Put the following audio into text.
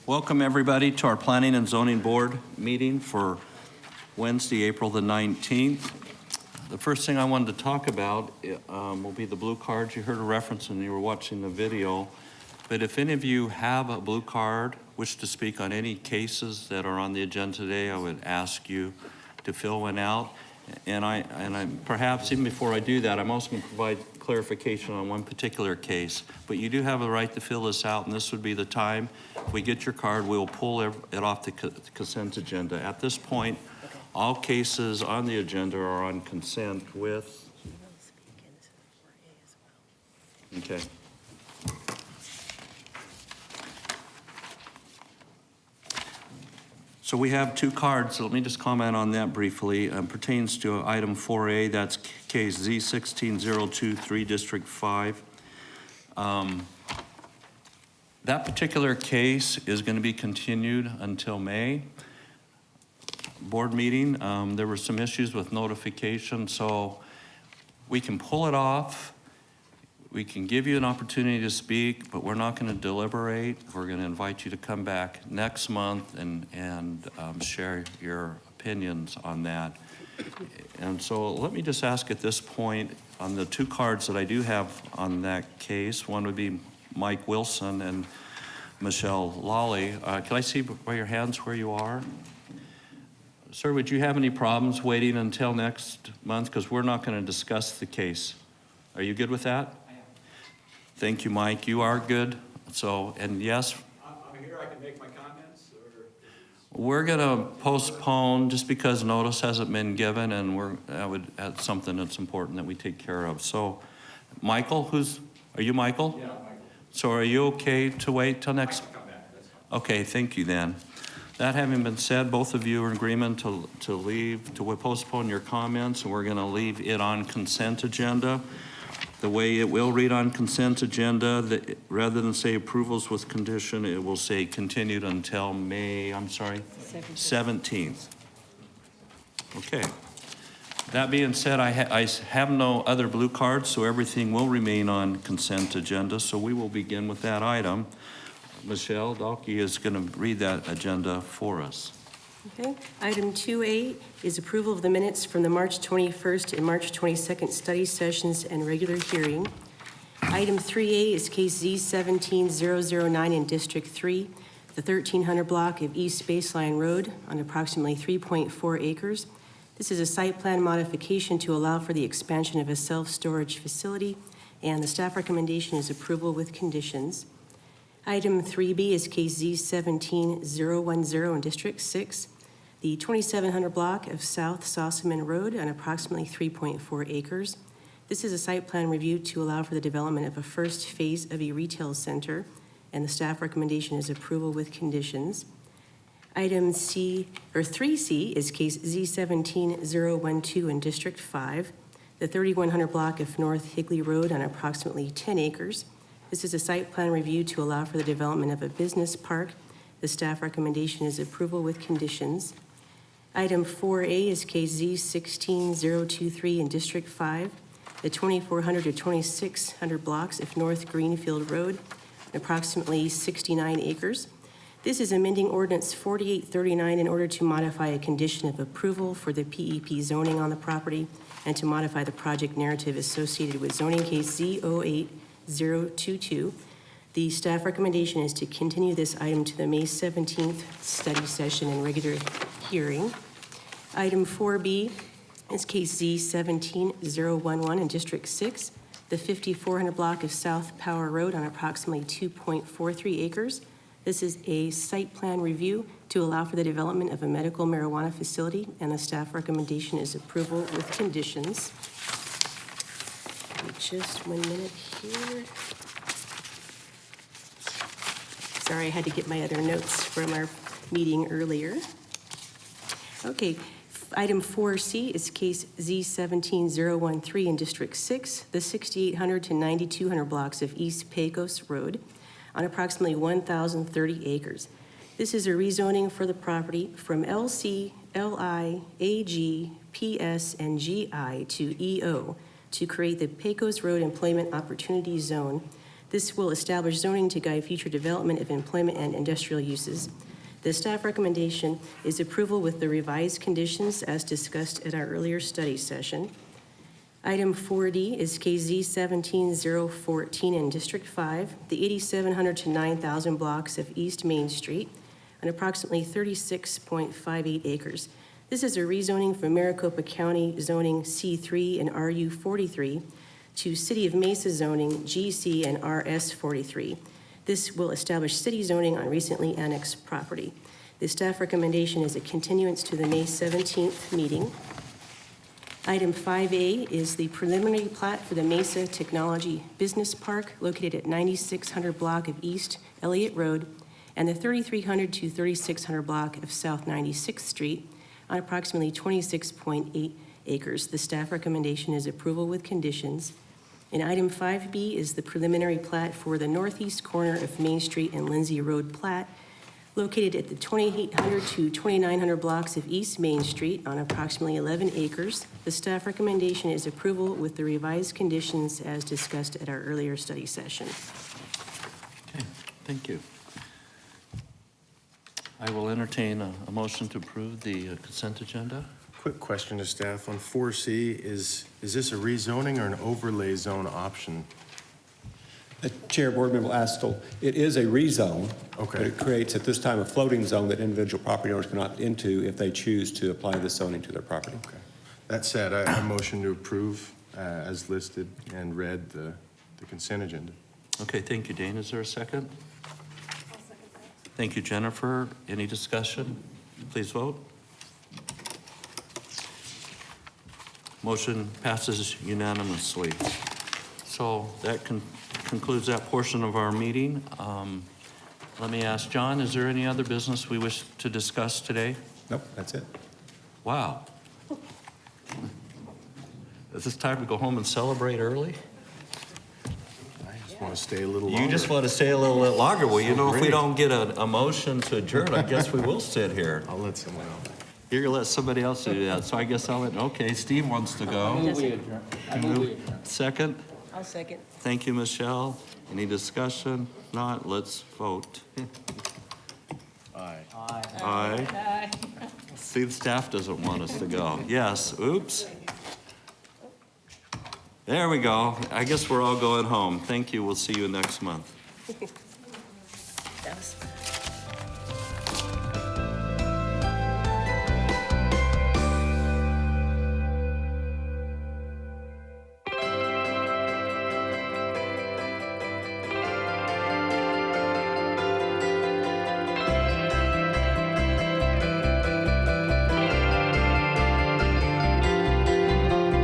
Welcome everybody to our Planning and Zoning Board meeting for Wednesday, April the 19th. The first thing I wanted to talk about will be the blue cards. You heard a reference when you were watching the video, but if any of you have a blue card, wish to speak on any cases that are on the agenda today, I would ask you to fill one out. And I perhaps even before I do that, I'm also going to provide clarification on one particular case. But you do have a right to fill this out, and this would be the time. If we get your card, we'll pull it off the consent agenda. At this point, all cases on the agenda are on consent with. Okay. So we have two cards, so let me just comment on that briefly. Pertains to item 4A, that's case Z16023, District 5. That particular case is going to be continued until May board meeting. There were some issues with notification, so we can pull it off. We can give you an opportunity to speak, but we're not going to deliberate. We're going to invite you to come back next month and share your opinions on that. And so let me just ask at this point, on the two cards that I do have on that case, one would be Mike Wilson and Michelle Lawley. Can I see by your hands where you are? Sir, would you have any problems waiting until next month? Because we're not going to discuss the case. Are you good with that? Thank you, Mike. You are good. So, and yes? I'm here. I can make my comments. We're going to postpone just because notice hasn't been given, and that's something that's important that we take care of. So, Michael, are you Michael? Yeah, Michael. So are you okay to wait till next? I can come back. That's fine. Okay, thank you then. That having been said, both of you are in agreement to postpone your comments, and we're going to leave it on consent agenda. The way it will read on consent agenda, rather than say approvals with condition, it will say continued until May, 17th. Okay. That being said, I have no other blue cards, so everything will remain on consent agenda. So we will begin with that item. Michelle Dalkey is going to read that agenda for us. Okay. Item 2A is approval of the minutes from the March 21st and March 22nd study sessions and regular hearing. Item 3A is case Z17009 in District 3, the 1300 block of East Baseline Road on approximately 3.4 acres. This is a site plan modification to allow for the expansion of a self-storage facility, and the staff recommendation is approval with conditions. Item 3B is case Z17010 in District 6, the 2700 block of South Sossaman Road on approximately 3.4 acres. This is a site plan review to allow for the development of a first phase of a retail center, and the staff recommendation is approval with conditions. Item 3C is case Z17012 in District 5, the 3100 block of North Higley Road on approximately 10 acres. This is a site plan review to allow for the development of a business park. The staff recommendation is approval with conditions. Item 4A is case Z16023 in District 5, the 2400 to 2600 blocks of North Greenfield Road, approximately 69 acres. This is amending ordinance 4839 in order to modify a condition of approval for the PEP zoning on the property and to modify the project narrative associated with zoning case Z08022. The staff recommendation is to continue this item to the May 17th study session and regular hearing. Item 4B is case Z17011 in District 6, the 5400 block of South Power Road on approximately 2.43 acres. This is a site plan review to allow for the development of a medical marijuana facility, and the staff recommendation is approval with conditions. Just 1 minute here. Sorry, I had to get my other notes from our meeting earlier. Okay, item 4C is case Z17013 in District 6, the 6800 to 9200 blocks of East Pecos Road on approximately 1,030 acres. This is a rezoning for the property from LC, LI, AG, PS, and GI to EO to create the Pecos Road Employment Opportunity Zone. This will establish zoning to guide future development of employment and industrial uses. The staff recommendation is approval with the revised conditions as discussed at our earlier study session. Item 4D is KZ 17014 in District 5, the 8,700 to 9,000 blocks of East Main Street on approximately 36.58 acres. This is a rezoning from Maricopa County zoning C3 and RU 43 to City of Mesa zoning GC and RS 43. This will establish city zoning on recently annexed property. The staff recommendation is a continuance to the May 17th meeting. Item 5A is the preliminary plat for the Mesa Technology Business Park located at 9600 block of East Elliott Road and the 3300 to 3600 block of South 96th Street on approximately 26.8 acres. The staff recommendation is approval with conditions. And item 5B is the preliminary plat for the northeast corner of Main Street and Lindsay Road plat located at the 2800 to 2900 blocks of East Main Street on approximately 11 acres. The staff recommendation is approval with the revised conditions as discussed at our earlier study session. Okay, thank you. I will entertain a motion to approve the consent agenda. Quick question to staff on 4C, is this a rezoning or an overlay zone option? The Chair, Board Member Astle, it is a rezone. Okay. But it creates at this time a floating zone that individual property owners can opt into if they choose to apply this zoning to their property. Okay. That said, I motion to approve as listed and read the consent agenda. Okay, thank you, Dane. Is there a second? I'll second that. Thank you, Jennifer. Any discussion? Please vote. Motion passes unanimously. So that concludes that portion of our meeting. Let me ask John, is there any other business we wish to discuss today? Nope, that's it. Wow. Is this time to go home and celebrate early? I just want to stay a little longer. You just want to stay a little bit longer. Well, you know, if we Great. don't get a motion to adjourn, I guess we will sit here. I'll let someone else. You're gonna let somebody else do that, so I guess I'll let, okay, Steve wants to go. Second? I'll second. Thank you, Michelle. Any discussion? Not, let's vote. Aye. Aye. See, the staff doesn't want us to go. Yes, oops. There we go. I guess we're all going home. Thank you. We'll see you next month.